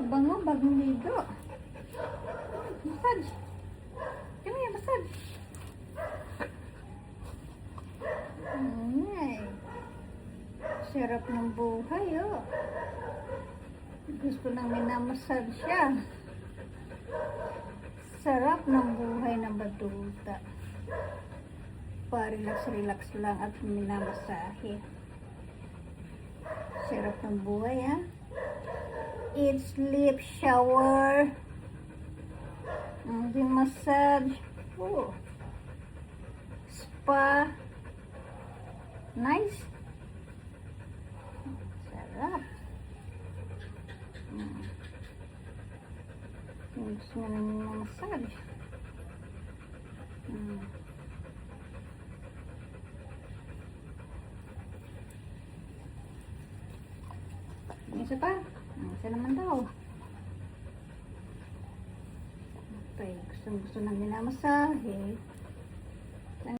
Bango, bagong ligo. Massage. Come here, massage. Ay. Sarap ng buhay, oh. Gusto nang minamassage siya. Sarap ng buhay ng batuta. Pa-relax-relax lang at minamasahe. Sarap ng buhay, ha? Eat, sleep, shower. Di massage. Oh. Spa. Nice. Sarap. Gusto mo namin na massage. Isa pa. Isa naman daw. Okay, gusto namin na masahe.